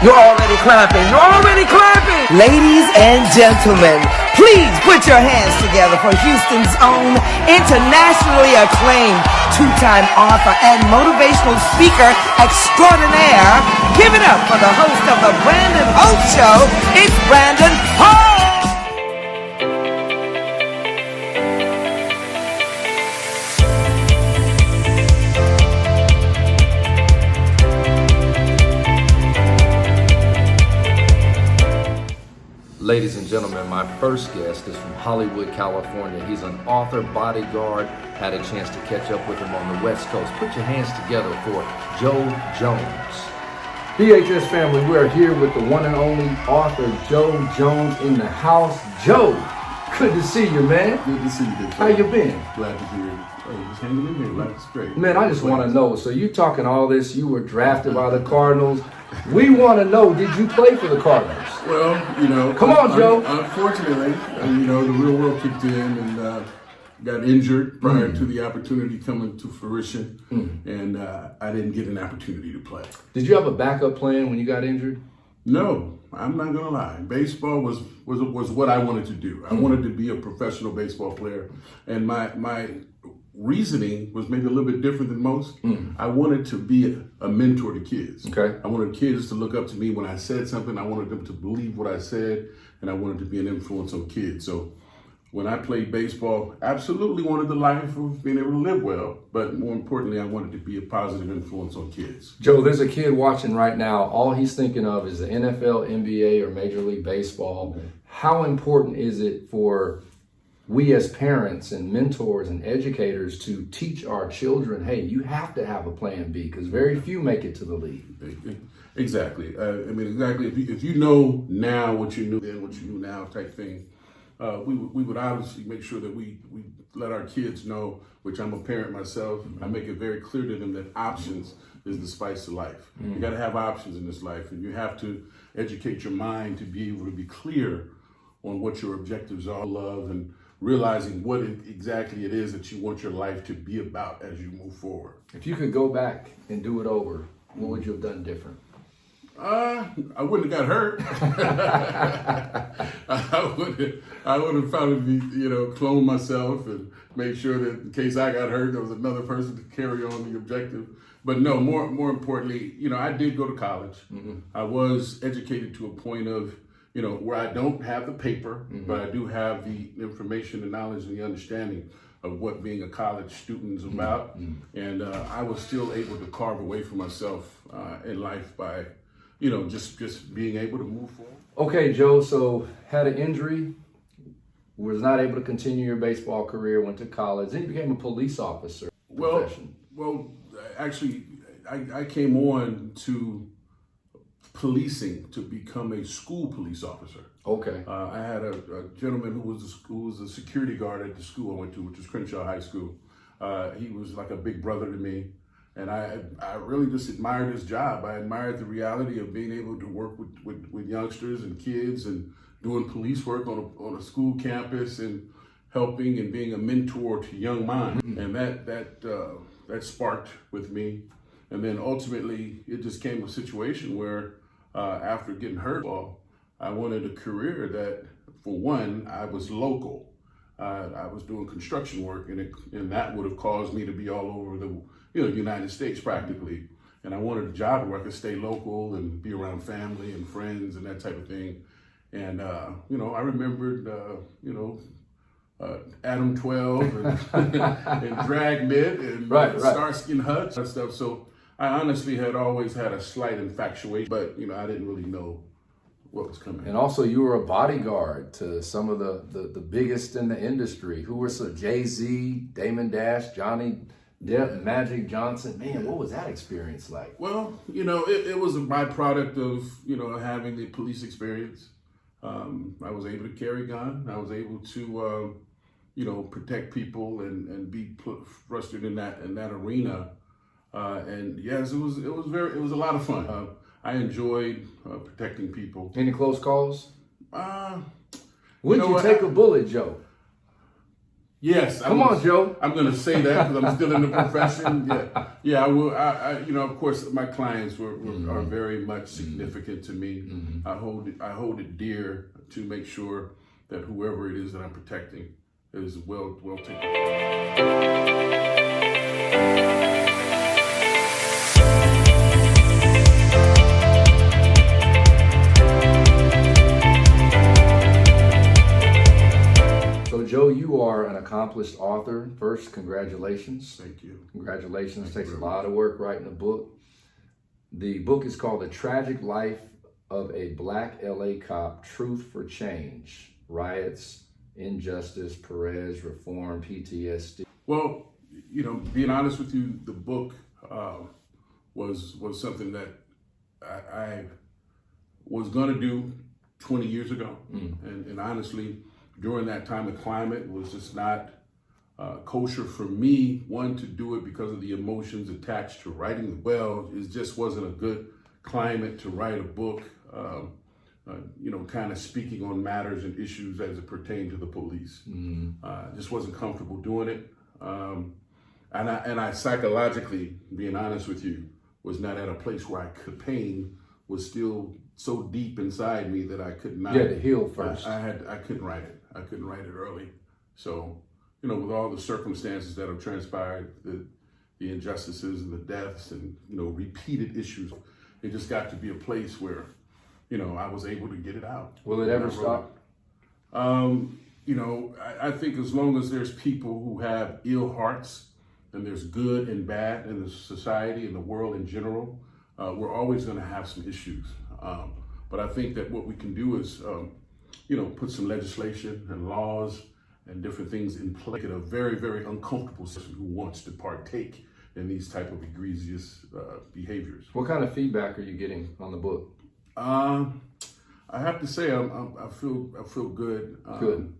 You're already clapping. You're already clapping. Ladies and gentlemen, please put your hands together for Houston's own internationally acclaimed two-time author and motivational speaker extraordinaire. Give it up for the host of the Brandon Hope Show. It's Brandon Hope. Ladies and gentlemen, my first guest is from Hollywood, California. He's an author, bodyguard. Had a chance to catch up with him on the West Coast. Put your hands together for Joe Jones. DHS family, we are here with the one and only author, Joe Jones, in the house. Joe, good to see you, man. Good to see you, big How you been? Glad to hear you. Hey, just hanging in here. Life's great. Man, I just want to know, so you talking all this, you were drafted by the Cardinals. We want to know, did you play for the Cardinals? Well, you know. Come on, Joe. Unfortunately, you know, the real world kicked in and got injured prior to the opportunity coming to fruition. And I didn't get an opportunity to play. Did you have a backup plan when you got injured? No, I'm not gonna lie. Baseball was what I wanted to do. I wanted to be a professional baseball player, and my reasoning was maybe a little bit different than most. I wanted to be a mentor to kids. Okay. I wanted kids to look up to me when I said something. I wanted them to believe what I said, and I wanted to be an influence on kids. So when I played baseball, absolutely wanted the life of being able to live well, but more importantly, I wanted to be a positive influence on kids. Joe, there's a kid watching right now. All he's thinking of is the NFL, NBA, or Major League Baseball. Okay. How important is it for we as parents and mentors and educators to teach our children, hey, you have to have a plan B, because very few make it to the league. Exactly. Exactly. If you know now what you knew then, what you knew now type thing, we would obviously make sure that we let our kids know, which I'm a parent myself, I make it very clear to them that options is the spice of life. You got to have options in this life, and you have to educate your mind to be able to be clear on what your objectives are, love, and realizing what exactly it is that you want your life to be about as you move forward. If you could go back and do it over, what would you have done different? I wouldn't have got hurt. I would have probably, cloned myself and made sure that in case I got hurt, there was another person to carry on the objective. But no, more importantly, I did go to college. I was educated to a point of, where I don't have the paper, but I do have the information, the knowledge, and the understanding of what being a college student is about. And I was still able to carve away for myself in life by, just being able to move forward. Okay, Joe, so had an injury, was not able to continue your baseball career, went to college, then you became a police officer. Well, actually, I came on to policing to become a school police officer. Okay. I had a gentleman who was a security guard at the school I went to, which was Crenshaw High School. He was like a big brother to me, and I really just admired his job. I admired the reality of being able to work with youngsters and kids and doing police work on a school campus and helping and being a mentor to young minds. And that sparked with me. And then ultimately, it just came a situation where after getting hurt, I wanted a career that, for one, I was local. I was doing construction work, and that would have caused me to be all over the United States practically. And I wanted a job where I could stay local and be around family and friends and that type of thing. And I remembered Adam 12 and Dragnet and Starsky and Hutch and stuff. So I honestly had always had a slight infatuation, but I didn't really know what was coming. And also, you were a bodyguard to some of the biggest in the industry. Who were Jay-Z, Damon Dash, Johnny Depp, Magic Johnson. Man, what was that experience like? Well, it was a byproduct of having the police experience. I was able to carry a gun. I was able to protect people and be thrusted in that arena. And yes, it was a lot of fun. I enjoyed protecting people. Any close calls? Would you take a bullet, Joe? Yes. Come on, Joe. I'm going to say that because I'm still in the profession. Yeah. I will. Of course, my clients are very much significant to me. I hold it dear to make sure that whoever it is that I'm protecting is well taken care of. So, Joe, you are an accomplished author. First, congratulations. Thank you. Congratulations. Takes a lot of work writing a book. The book is called The Tragic Life of a Black LA Cop, Truth for Change, Riots, Injustice, Perez, Reform, PTSD. Well, being honest with you, the book was something that I was going to do 20 years ago. And honestly, during that time, the climate was just not kosher for me, one, to do it because of the emotions attached to writing the well. It just wasn't a good climate to write a book, kind of speaking on matters and issues as it pertained to the police. Just wasn't comfortable doing it. And I psychologically, being honest with you, was not at a place where the pain was still so deep inside me that I could not. You had to heal first. I couldn't write it. I couldn't write it early. So, with all the circumstances that have transpired, the injustices and the deaths and, repeated issues, it just got to be a place where, I was able to get it out. Will it ever stop? I think as long as there's people who have ill hearts and there's good and bad in the society and the world in general, we're always going to have some issues. But I think that what we can do is, put some legislation and laws and different things in place. A very, very uncomfortable person who wants to partake in these type of egregious behaviors. What kind of feedback are you getting on the book? I have to say, I feel good. Good.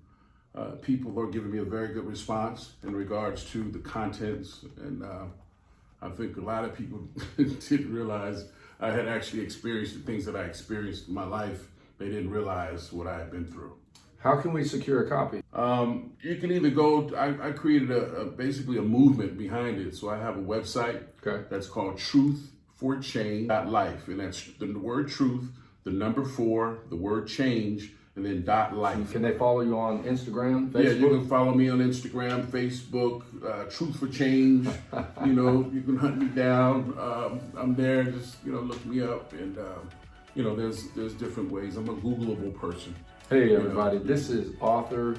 People are giving me a very good response in regards to the contents, and I think a lot of people didn't realize I had actually experienced the things that I experienced in my life. They didn't realize what I had been through. How can we secure a copy? You can either go, I created basically a movement behind it. So I have a website that's called truthforchange.life. And that's the word truth, the number 4, the word change, and then .life. Can they follow you on Instagram, Facebook? Yeah, you can follow me on Instagram, Facebook, Truth for Change. You can hunt me down. I'm there. Just look me up, and there's different ways. I'm a Googleable person. Hey everybody, this is author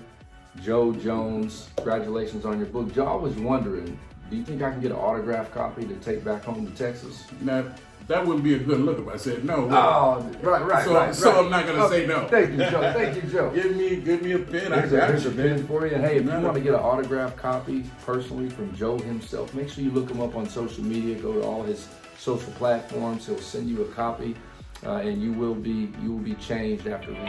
Joe Jones. Congratulations on your book. Joe, I was wondering, do you think I can get an autographed copy to take back home to Texas? Now, that wouldn't be a good look if I said no. Oh, right. So I'm not going to say no. Thank you, Joe. Thank you, Joe. Give me a pen. Here's a pen for you. And hey, if you want to get an autographed copy personally from Joe himself, make sure you look him up on social media. Go to all his social platforms. He'll send you a copy, and you will be changed after reading.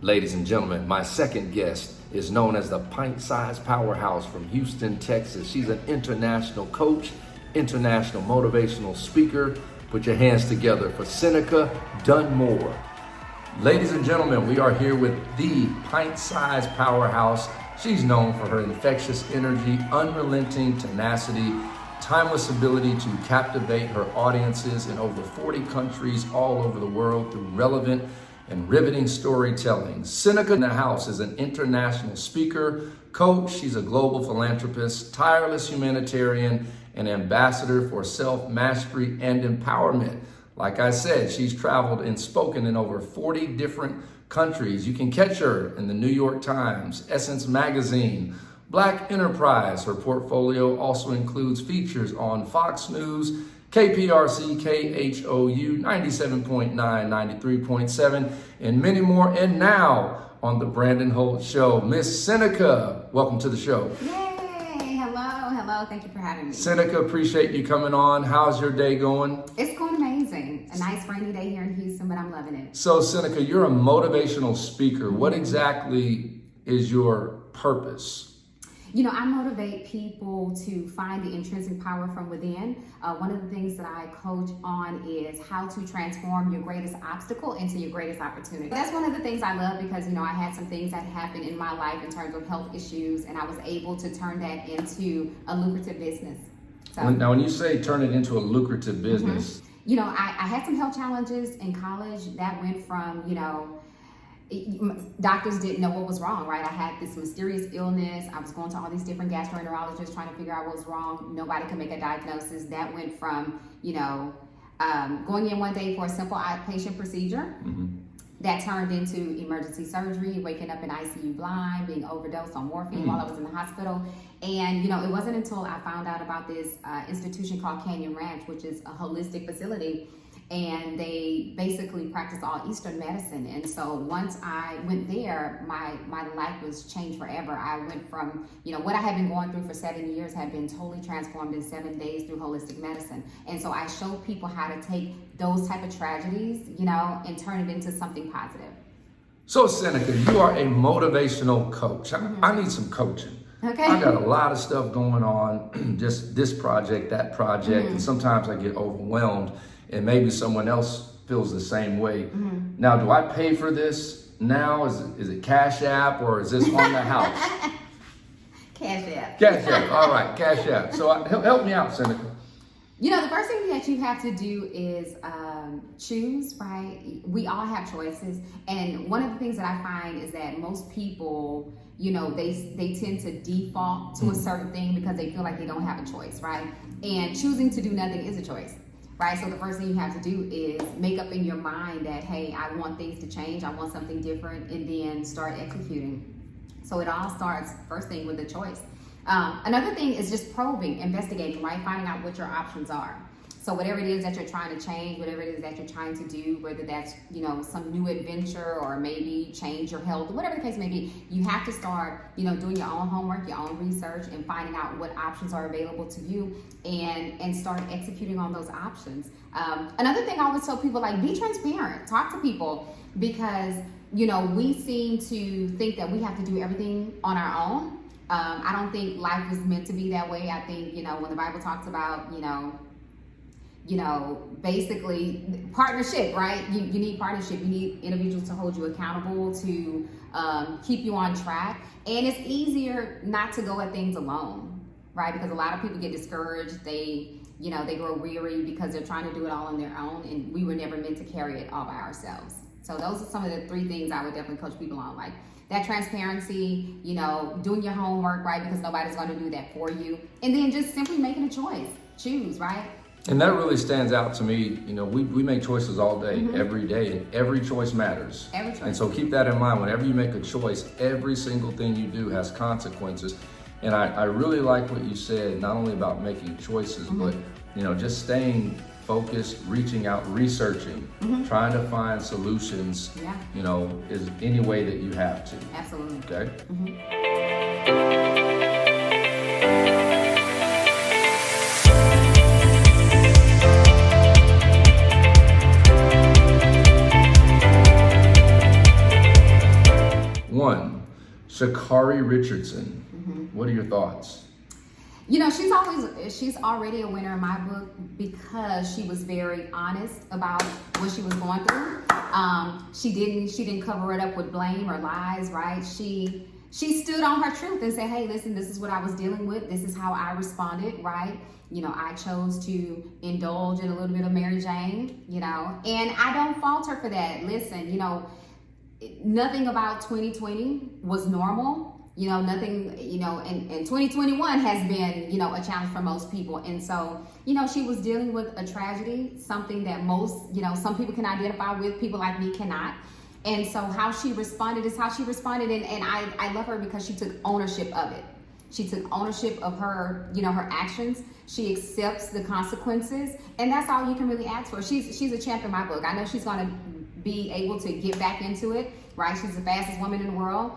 Ladies and gentlemen, my second guest is known as the pint-sized powerhouse from Houston, Texas. She's an international coach, international motivational speaker. Put your hands together for Seneca Dunmore. Ladies and gentlemen, we are here with the pint-sized powerhouse. She's known for her infectious energy, unrelenting tenacity, timeless ability to captivate her audiences in over 40 countries all over the world through relevant and riveting storytelling. Seneca in the house is an international speaker, coach. She's a global philanthropist, tireless humanitarian, and ambassador for self-mastery and empowerment. Like I said, she's traveled and spoken in over 40 different countries. You can catch her in the New York Times, Essence Magazine, Black Enterprise. Her portfolio also includes features on Fox News, KPRC, KHOU, 97.9, 93.7, and many more. And now on the Brandon Holt Show, Miss Seneca, welcome to the show. Yay! Hello. Thank you for having me. Seneca, appreciate you coming on. How's your day going? It's going amazing. A nice rainy day here in Houston, but I'm loving it. So, Seneca, you're a motivational speaker. What exactly is your purpose? I motivate people to find the intrinsic power from within. One of the things that I coach on is how to transform your greatest obstacle into your greatest opportunity. That's one of the things I love because, I had some things that happened in my life in terms of health issues, and I was able to turn that into a lucrative business. So, Now, when you say turn it into a lucrative business, I had some health challenges in college that went from, doctors didn't know what was wrong, right? I had this mysterious illness. I was going to all these different gastroenterologists trying to figure out what was wrong. Nobody could make a diagnosis. That went from, going in one day for a simple outpatient procedure that turned into emergency surgery, waking up in ICU blind, being overdosed on morphine while I was in the hospital. And, it wasn't until I found out about this institution called Canyon Ranch, which is a holistic facility, and they basically practice all Eastern medicine. And so once I went there, my life was changed forever. I went from, what I had been going through for 7 years had been totally transformed in 7 days through holistic medicine. And so I show people how to take those type of tragedies, and turn it into something positive. So Seneca, you are a motivational coach. I need some coaching. Okay. I got a lot of stuff going on, just this project, that project, and sometimes I get overwhelmed, and maybe someone else feels the same way. Now, do I pay for this now? Is it Cash App, or is this on the house? Cash App. Cash App, all right, Cash App. So help me out, Seneca. The first thing that you have to do is choose, right? We all have choices. And one of the things that I find is that most people, they tend to default to a certain thing because they feel like they don't have a choice, right? And choosing to do nothing is a choice, right? So the first thing you have to do is make up in your mind that, hey, I want things to change. I want something different, and then start executing. So it all starts first thing with a choice. Another thing is just probing, investigating, right? Finding out what your options are. So whatever it is that you're trying to change, whatever it is that you're trying to do, whether that's, some new adventure or maybe change your health, whatever the case may be, you have to start, doing your own homework, your own research, and finding out what options are available to you, and start executing on those options. Another thing I always tell people, be transparent, talk to people, because, we seem to think that we have to do everything on our own. I don't think life is meant to be that way. I think, when the Bible talks about, basically partnership, right? You need partnership. You need individuals to hold you accountable, to keep you on track. And it's easier not to go at things alone, right? Because a lot of people get discouraged. They grow weary because they're trying to do it all on their own. And we were never meant to carry it all by ourselves. So those are some of the 3 things I would definitely coach people on, that transparency, doing your homework, right? Because nobody's going to do that for you. And then just simply making a choice. Choose, right? And that really stands out to me. We make choices all day, every day, and every choice matters. Every choice. And so keep that in mind. Whenever you make a choice, every single thing you do has consequences. And I really like what you said, not only about making choices, but, just staying focused, reaching out, researching, trying to find solutions, is any way that you have to. Absolutely. Okay? One, Sha'Carri Richardson. What are your thoughts? She's already a winner in my book because she was very honest about what she was going through. She didn't cover it up with blame or lies, right? She stood on her truth and said, hey, listen, this is what I was dealing with. This is how I responded, right? I chose to indulge in a little bit of Mary Jane, and I don't fault her for that. Listen, nothing about 2020 was normal. Nothing, and 2021 has been, a challenge for most people. And so, she was dealing with a tragedy, something that most, some people can identify with, people like me cannot. And so how she responded is how she responded. And I love her because she took ownership of it. She took ownership of her, her actions. She accepts the consequences. And that's all you can really ask for. She's a champ in my book. I know she's going to be able to get back into it, right? She's the fastest woman in the world.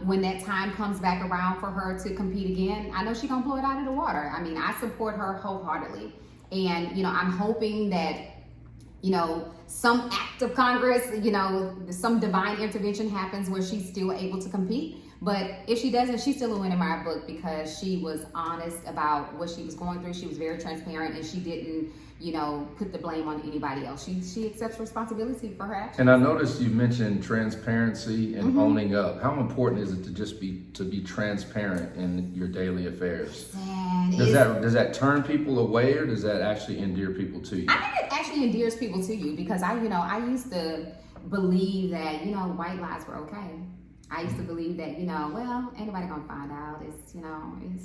When that time comes back around for her to compete again, I know she's gonna blow it out of the water. I mean, I support her wholeheartedly. And, I'm hoping that some act of Congress, some divine intervention happens where she's still able to compete. But if she doesn't, she's still a win in my book because she was honest about what she was going through. She was very transparent, and she didn't, put the blame on anybody else. She accepts responsibility for her actions. And I noticed you mentioned transparency and owning up. How important is it to be transparent in your daily affairs? Does that turn people away, or does that actually endear people to you? I think it actually endears people to you because I used to believe that, white lies were okay. I used to believe that, well, ain't nobody gonna find out. It's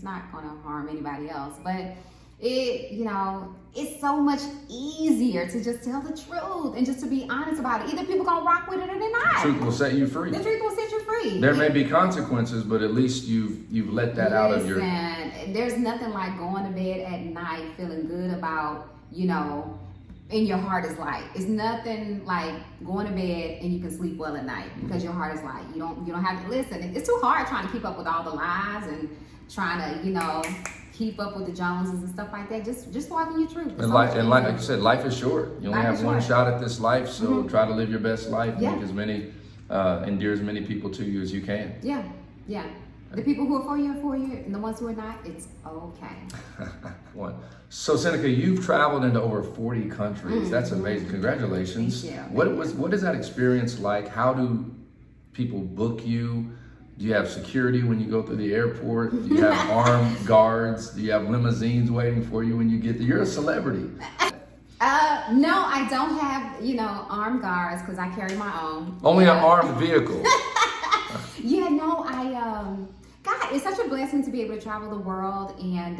not gonna harm anybody else. But it's so much easier to just tell the truth and just to be honest about it. Either people gonna rock with it or they're not. The truth will set you free. The truth will set you free. There may be consequences, but at least you've let that out of your... There's nothing like going to bed at night feeling good about, and your heart is light. It's nothing like going to bed and you can sleep well at night because your heart is light. You don't have to listen. It's too hard trying to keep up with all the lies and trying to, keep up with the Joneses and stuff like that. Just walking your truth. And like you said, life is short. You only have one shot at this life, so try to live your best life. Yeah. Make endear as many people to you as you can. Yeah. The people who are for you, and the ones who are not, it's okay. So Seneca, you've traveled into over 40 countries. That's amazing. Congratulations. Thank you. What is that experience like? How do people book you? Do you have security when you go through the airport? Do you have armed guards? Do you have limousines waiting for you when you get there? You're a celebrity. No, I don't have, armed guards because I carry my own. Only an armed vehicle. God, it's such a blessing to be able to travel the world, and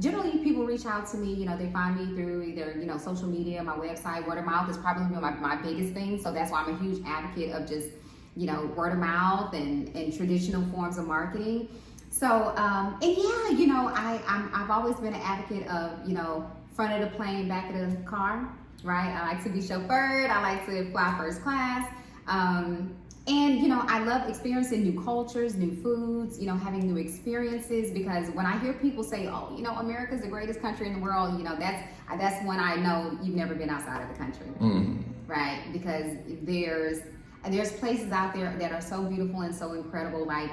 generally people reach out to me. They find me through either social media, my website. Word of mouth is probably my biggest thing, so that's why I'm a huge advocate of just word of mouth and traditional forms of marketing. So I've always been an advocate of front of the plane, back of the car, right? I like to be chauffeured. I like to fly first class. And I love experiencing new cultures, new foods, having new experiences, because when I hear people say, oh, America's the greatest country in the world, that's when I know you've never been outside of the country, right? Because there's places out there that are so beautiful and so incredible, like,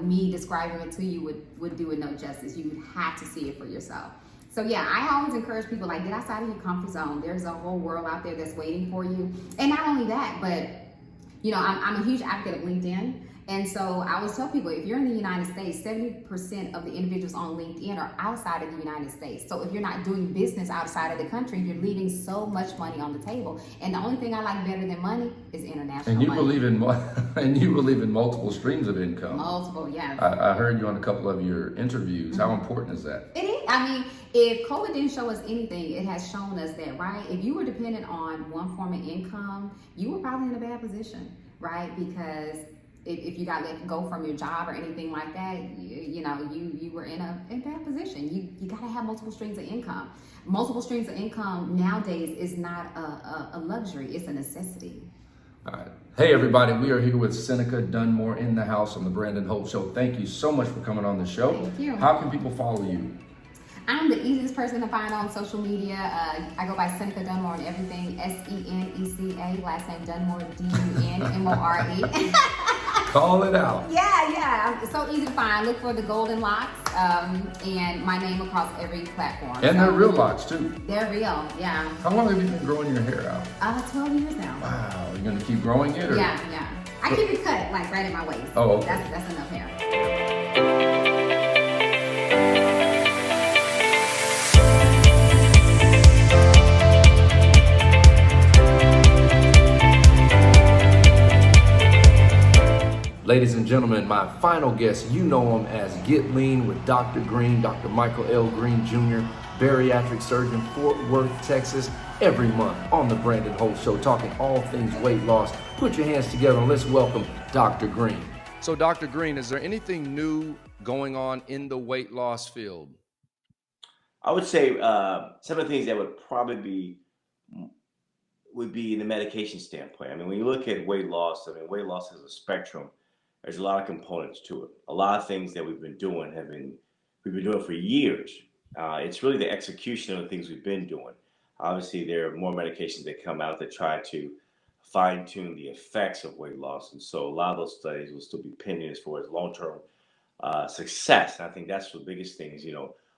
me describing it to you would do it no justice. You would have to see it for yourself. So yeah, I always encourage people, like, get outside of your comfort zone. There's a whole world out there that's waiting for you. And not only that, but I'm a huge advocate of LinkedIn. And so I always tell people, if you're in the United States, 70% of the individuals on LinkedIn are outside of the United States. So if you're not doing business outside of the country, you're leaving so much money on the table. And the only thing I like better than money is international money. And you believe in multiple streams of income. Multiple, yes. I heard you on a couple of your interviews. How important is that? It is. I mean, if COVID didn't show us anything, it has shown us that, right? If you were dependent on one form of income, you were probably in a bad position, right? Because if you got let go from your job or anything like that, you were in a bad position. You got to have multiple streams of income. Multiple streams of income nowadays is not a luxury; it's a necessity. All right. Hey everybody, we are here with Seneca Dunmore in the house on the Brandon Hope Show. Thank you so much for coming on the show. Thank you. How can people follow you? I'm the easiest person to find on social media. I go by Seneca Dunmore on everything. Seneca, last name Dunmore, Dunmore. Call it out. Yeah. It's so easy to find. Look for the golden locks and my name across every platform. And they're real locks too. They're real, yeah. How long have you been growing your hair out? 12 years now. Wow, you're gonna keep growing it? Or? Yeah. I keep it cut like right at my waist. Oh, okay. That's enough hair. Ladies and gentlemen, my final guest, you know him as Get Lean with Dr. Green, Dr. Michael L. Green Jr., bariatric surgeon, Fort Worth, Texas, every month on the Brandon Hope Show, talking all things weight loss. Put your hands together and let's welcome Dr. Green. So Dr. Green, is there anything new going on in the weight loss field? I would say some of the things that would probably be in the medication standpoint. I mean, when you look at weight loss, weight loss is a spectrum. There's a lot of components to it. A lot of things that we've been doing we've been doing for years. It's really the execution of the things we've been doing. Obviously, there are more medications that come out that try to fine tune the effects of weight loss. And so a lot of those studies will still be pending as far as long term success. And I think that's the biggest thing is,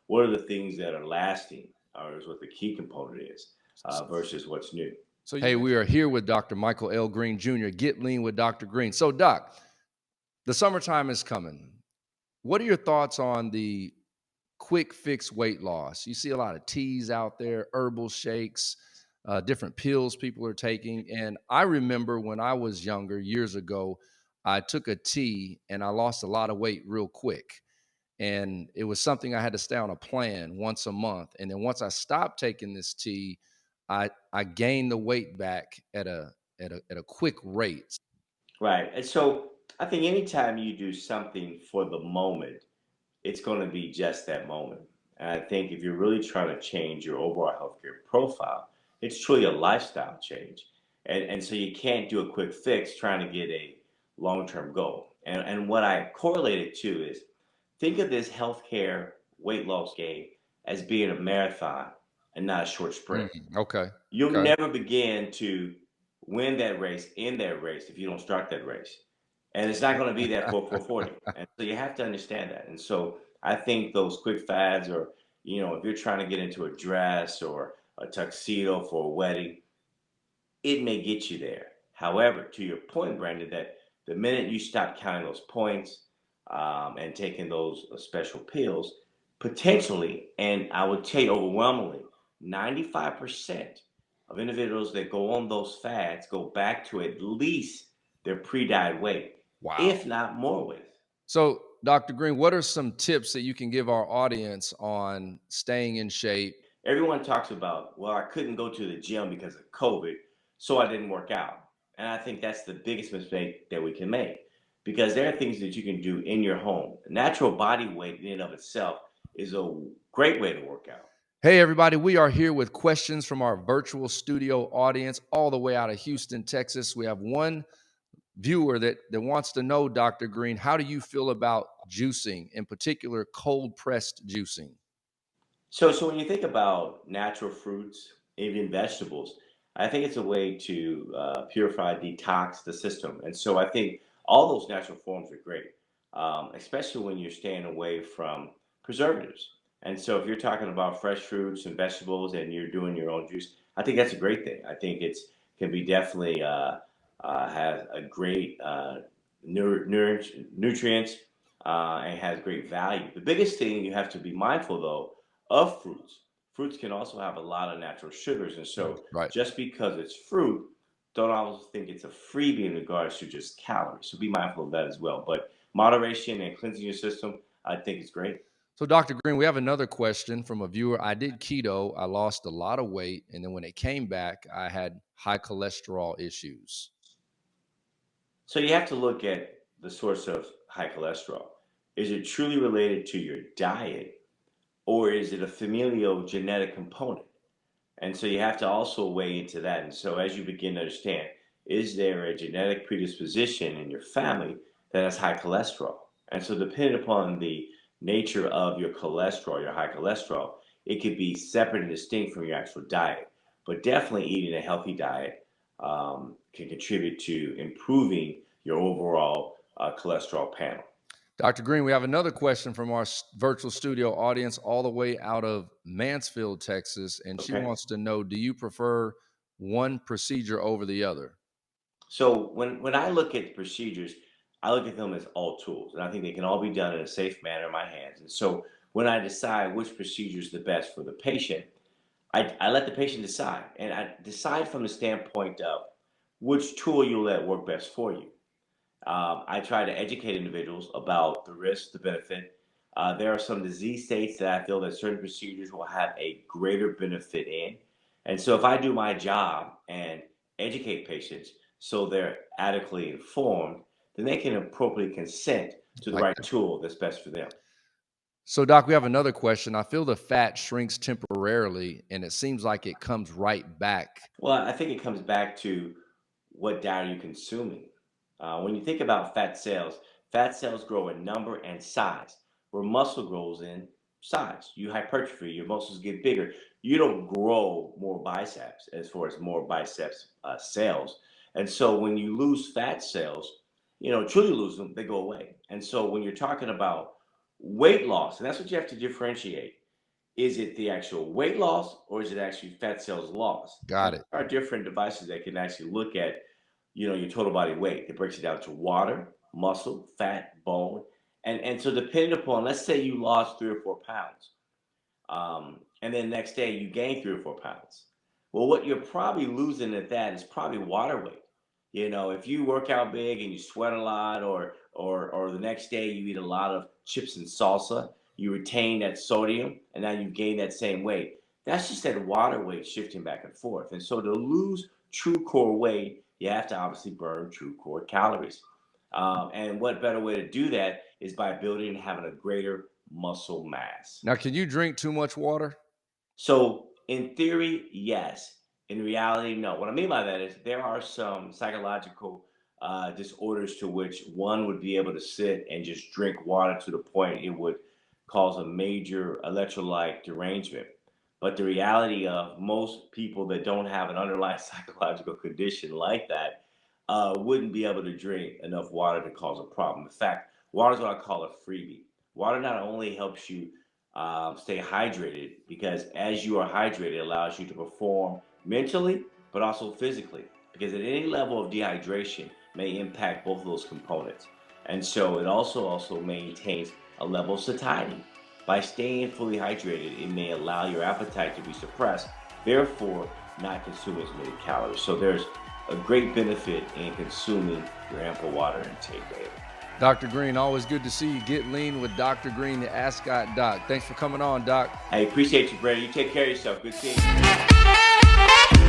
what are the things that are lasting, or is what the key component is versus what's new. So hey, we are here with Dr. Michael L. Green Jr. Get Lean with Dr. Green. So, Doc, the summertime is coming. What are your thoughts on the quick fix weight loss? You see a lot of teas out there, herbal shakes, different pills people are taking. And I remember when I was younger, years ago, I took a tea and I lost a lot of weight real quick. And it was something I had to stay on a plan once a month. And then once I stopped taking this tea, I gained the weight back at a quick rate. Right. And so I think anytime you do something for the moment, it's going to be just that moment. And I think if you're really trying to change your overall healthcare profile, it's truly a lifestyle change. And so you can't do a quick fix trying to get a long term goal. And what I correlate it to is think of this healthcare weight loss game as being a marathon and not a short sprint. Okay. You'll Okay. never begin to win that race, in that race, if you don't start that race. And it's not going to be that for 40. And so you have to understand that. And so I think those quick fads, or, if you're trying to get into a dress or a tuxedo for a wedding, it may get you there. However, to your point, Brandon, that the minute you stop counting those points and taking those special pills, potentially, and I would tell you overwhelmingly, 95% of individuals that go on those fads go back to at least their pre-diet weight, if not more weight. So, Dr. Green, what are some tips that you can give our audience on staying in shape? Everyone talks about, well, I couldn't go to the gym because of COVID, so I didn't work out. And I think that's the biggest mistake that we can make, because there are things that you can do in your home. Natural body weight in and of itself is a great way to work out. Hey, everybody, we are here with questions from our virtual studio audience all the way out of Houston, Texas. We have one viewer that wants to know, Dr. Green, how do you feel about juicing, in particular cold pressed juicing? So when you think about natural fruits, even vegetables, I think it's a way to purify, detox the system. And so I think all those natural forms are great, especially when you're staying away from preservatives. And so if you're talking about fresh fruits and vegetables and you're doing your own juice, I think that's a great thing. I think can be definitely has a great nutrients and has great value. The biggest thing you have to be mindful, though, of fruits. Fruits can also have a lot of natural sugars. And so just because it's fruit, don't always think it's a freebie in regards to just calories. So be mindful of that as well. But moderation and cleansing your system, I think is great. So, Dr. Green, we have another question from a viewer. I did keto. I lost a lot of weight. And then when it came back, I had high cholesterol issues. So you have to look at the source of high cholesterol. Is it truly related to your diet, or is it a familial genetic component? And so you have to also weigh into that. And so as you begin to understand, is there a genetic predisposition in your family that has high cholesterol? And so depending upon the nature of your cholesterol, your high cholesterol, it could be separate and distinct from your actual diet. But definitely eating a healthy diet can contribute to improving your overall cholesterol panel. Dr. Green, we have another question from our virtual studio audience all the way out of Mansfield, Texas. And she wants to know, do you prefer one procedure over the other? So when I look at procedures, I look at them as all tools. And I think they can all be done in a safe manner in my hands. And so when I decide which procedure is the best for the patient, I let the patient decide. And I decide from the standpoint of which tool you'll let work best for you. I try to educate individuals about the risk, the benefit. There are some disease states that I feel that certain procedures will have a greater benefit in. And so if I do my job and educate patients so they're adequately informed, then they can appropriately consent to the right tool that's best for them. So, Doc, we have another question. I feel the fat shrinks temporarily, and it seems like it comes right back. Well, I think it comes back to what diet are you consuming. When you think about fat cells grow in number and size, where muscle grows in size. You hypertrophy, your muscles get bigger. you don't grow more biceps as far as more biceps cells. And so when you lose fat cells, truly lose them, they go away. And so when you're talking about weight loss, and that's what you have to differentiate. Is it the actual weight loss or is it actually fat cells lost? Got it. There are different devices that can actually look at, your total body weight. It breaks it down to water, muscle, fat, bone. And so depending upon, let's say you lost 3 or 4 pounds, and then next day you gain 3 or 4 pounds. Well, what you're probably losing at that is probably water weight. If you work out big and you sweat a lot, or the next day you eat a lot of chips and salsa, you retain that sodium, and now you gain that same weight. That's just that water weight shifting back and forth. And so to lose true core weight, you have to obviously burn true core calories. And what better way to do that is by building and having a greater muscle mass. Now, can you drink too much water? So in theory, yes. In reality, no. What I mean by that is there are some psychological disorders to which one would be able to sit and just drink water to the point it would cause a major electrolyte derangement. But the reality of most people that don't have an underlying psychological condition like that wouldn't be able to drink enough water to cause a problem. In fact, water is what I call a freebie. Water not only helps you stay hydrated, because as you are hydrated, it allows you to perform mentally, but also physically, because at any level of dehydration may impact both of those components. And so it also maintains a level of satiety. By staying fully hydrated, it may allow your appetite to be suppressed, therefore not consuming as many calories. So there's a great benefit in consuming your ample water intake daily. Dr. Green, always good to see you. Get lean with Dr. Green, the Ascot Doc. Thanks for coming on, Doc. I appreciate you, Brandon. You take care of yourself. Good seeing you.